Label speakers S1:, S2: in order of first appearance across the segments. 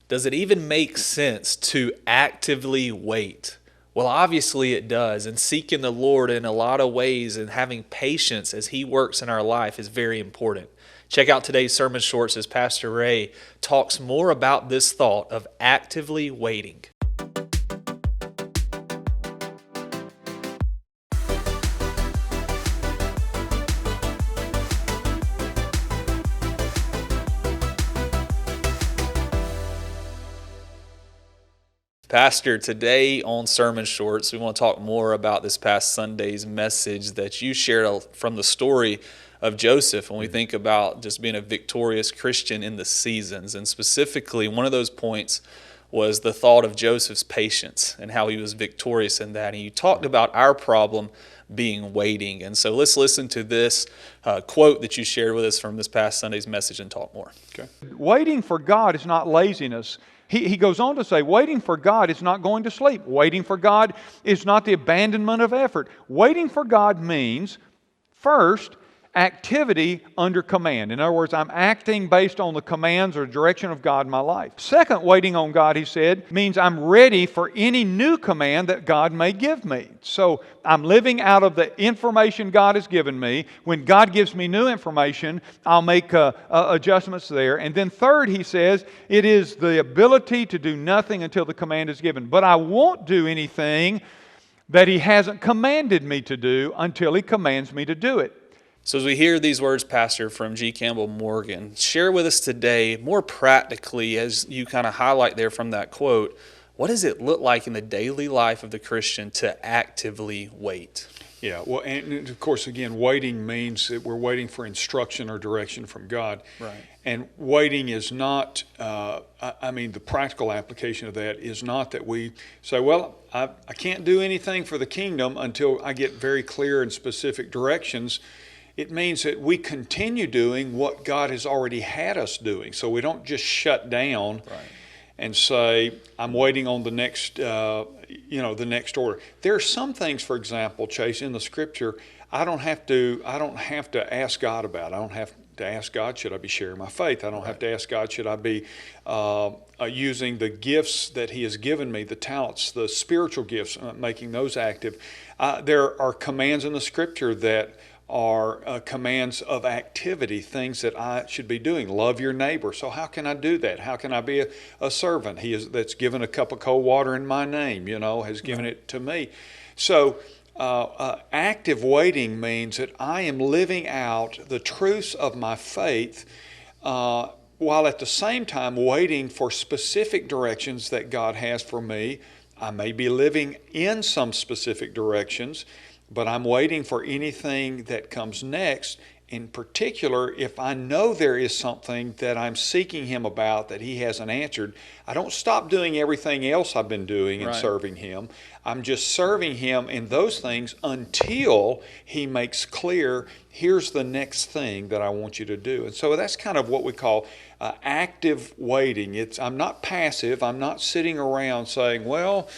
S1: Does it even make sense to actively wait? Well, obviously it does, and seeking the Lord in a lot of ways and having patience as He works in our life is very important. Check out today's sermon shorts as Pastor Ray talks more about this thought of actively waiting. Pastor, today on Sermon Shorts, we want to talk more about this past Sunday's message that you shared from the story of Joseph when we think about just being a victorious Christian in the seasons. And specifically, one of those points was the thought of Joseph's patience and how he was victorious in that. And you talked about our problem being waiting. And so let's listen to this quote that you shared with us from this past Sunday's message and talk more.
S2: Okay. Waiting for God is not laziness. He goes on to say, waiting for God is not going to sleep. Waiting for God is not the abandonment of effort. Waiting for God means, first, activity under command. In other words, I'm acting based on the commands or direction of God in my life. Second, waiting on God, he said, means I'm ready for any new command that God may give me. So I'm living out of the information God has given me. When God gives me new information, I'll make adjustments there. And then third, he says, it is the ability to do nothing until the command is given. But I won't do anything that he hasn't commanded me to do until he commands me to do it.
S1: So as we hear these words, Pastor, from G. Campbell Morgan, share with us today, more practically, as you kind of highlight there from that quote, what does it look like in the daily life of the Christian to actively wait?
S3: Yeah, well, and of course, again, waiting means that we're waiting for instruction or direction from God.
S1: Right.
S3: And waiting is not, the practical application of that is not that we say, well, I can't do anything for the kingdom until I get very clear and specific directions. It means that we continue doing what God has already had us doing. So we don't just shut down and say, I'm waiting on the next, the next order. There are some things, for example, Chase, in the Scripture, I don't have to ask God about. I don't have to ask God, should I be sharing my faith? I don't have to ask God, should I be using the gifts that He has given me, the talents, the spiritual gifts, making those active. There are commands in the Scripture that are commands of activity, things that I should be doing. Love your neighbor. So how can I do that? How can I be a servant? That's given a cup of cold water in my name, has given it to me. So active waiting means that I am living out the truths of my faith while at the same time waiting for specific directions that God has for me. I may be living in some specific directions, but I'm waiting for anything that comes next. In particular, if I know there is something that I'm seeking Him about that He hasn't answered, I don't stop doing everything else I've been doing and serving Him. I'm just serving Him in those things until He makes clear, here's the next thing that I want you to do. And so that's kind of what we call active waiting. I'm not passive. I'm not sitting around saying, well,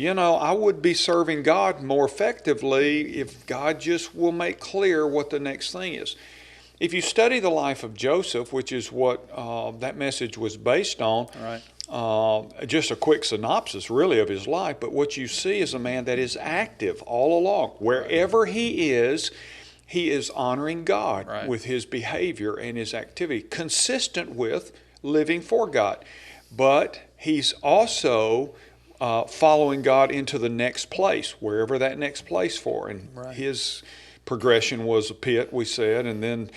S3: I would be serving God more effectively if God just will make clear what the next thing is. If you study the life of Joseph, which is what that message was based on, just a quick synopsis really of his life, but what you see is a man that is active all along. Wherever he is honoring God with his behavior and his activity, consistent with living for God. But he's also following God into the next place, wherever that next place for. And his progression was a pit, we said, and then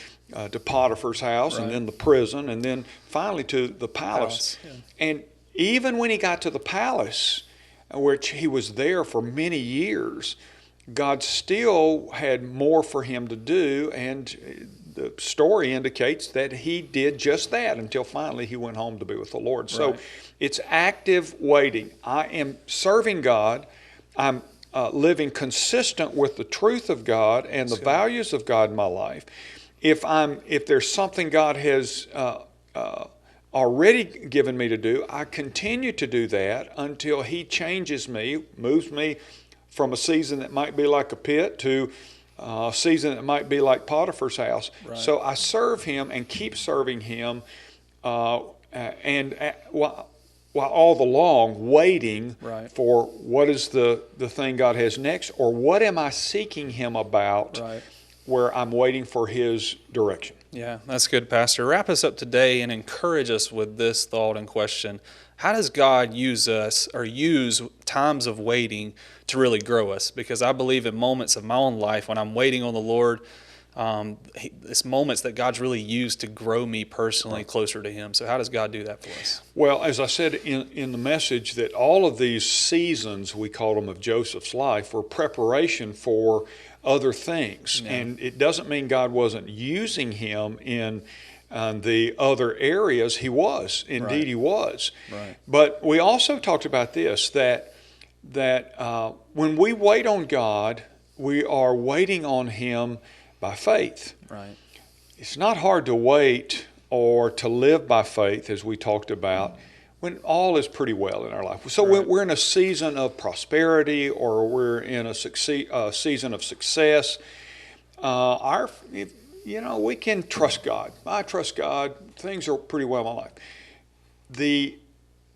S3: to Potiphar's house, and then the prison, and then finally to the palace. And even when he got to the palace, which he was there for many years, God still had more for him to do, and the story indicates that he did just that until finally he went home to be with the Lord. So it's active waiting. I am serving God. I'm living consistent with the truth of God and the values of God in my life. If there's something God has already given me to do, I continue to do that until He changes me, moves me from a season that might be like a pit to a season that might be like Potiphar's house. So I serve Him and keep serving Him, and while all along waiting
S1: Right.
S3: for what is the thing God has next, or what am I seeking Him about,
S1: Right.
S3: where I'm waiting for His direction.
S1: Yeah, that's good, Pastor. Wrap us up today and encourage us with this thought and question. How does God use us or use times of waiting to really grow us? Because I believe in moments of my own life when I'm waiting on the Lord, it's moments that God's really used to grow me personally closer to Him. So how does God do that for us?
S3: Well, as I said in the message, that all of these seasons, we call them, of Joseph's life, were preparation for other things.
S1: Yeah.
S3: And it doesn't mean God wasn't using him in the other areas. He was. Indeed,
S1: Right.
S3: he was.
S1: Right.
S3: But we also talked about this, that when we wait on God, we are waiting on Him by faith.
S1: Right.
S3: It's not hard to wait or to live by faith, as we talked about, when all is pretty well in our life. So
S1: Right.
S3: we're in a season of prosperity, or we're in a season of success. We can trust God. I trust God. Things are pretty well in my life.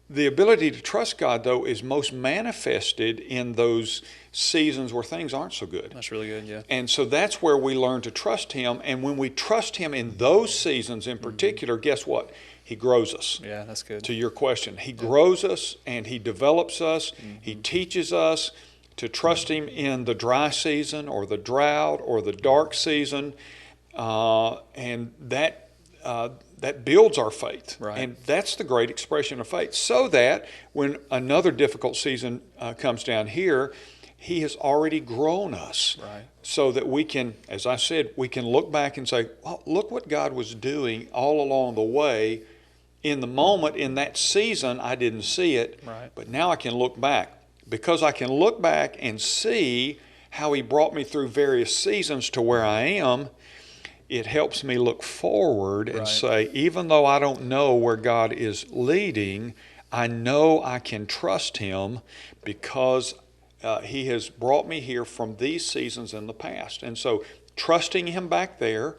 S3: The ability to trust God, though, is most manifested in those seasons where things aren't so good.
S1: That's really good, yeah.
S3: And so that's where we learn to trust Him. And when we trust Him in those seasons in particular, guess what? He grows us.
S1: Yeah, that's good.
S3: To your question, He grows us and He develops us. He teaches us to trust Him in the dry season or the drought or the dark season. And that builds our faith.
S1: Right.
S3: And that's the great expression of faith. So that when another difficult season comes down here, He has already grown us.
S1: Right.
S3: So that we can, as I said, we can look back and say, well, look what God was doing all along the way. In the moment, in that season, I didn't see it.
S1: Right.
S3: But now I can look back. Because I can look back and see how He brought me through various seasons to where I am, it helps me look forward and
S1: Right.
S3: say, even though I don't know where God is leading, I know I can trust Him because He has brought me here from these seasons in the past. And so trusting Him back there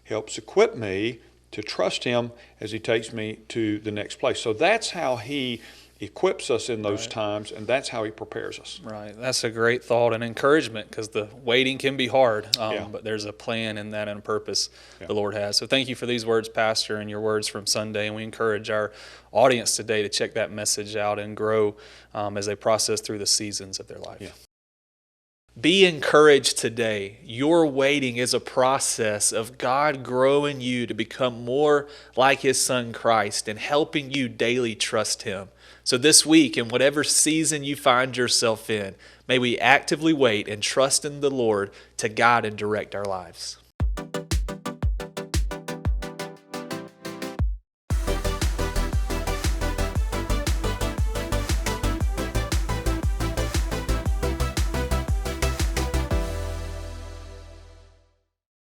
S3: helps equip me to trust Him as He takes me to the next place. So that's how He equips us in those
S1: Right.
S3: times, and that's how He prepares us.
S1: Right. That's a great thought and encouragement, because the waiting can be hard,
S3: Yeah.
S1: but there's a plan in that and a purpose
S3: Yeah.
S1: the Lord has. So thank you for these words, Pastor, and your words from Sunday. And we encourage our audience today to check that message out and grow as they process through the seasons of their life.
S3: Yeah.
S1: Be encouraged today. Your waiting is a process of God growing you to become more like His Son Christ and helping you daily trust Him. So this week, in whatever season you find yourself in, may we actively wait and trust in the Lord to guide and direct our lives.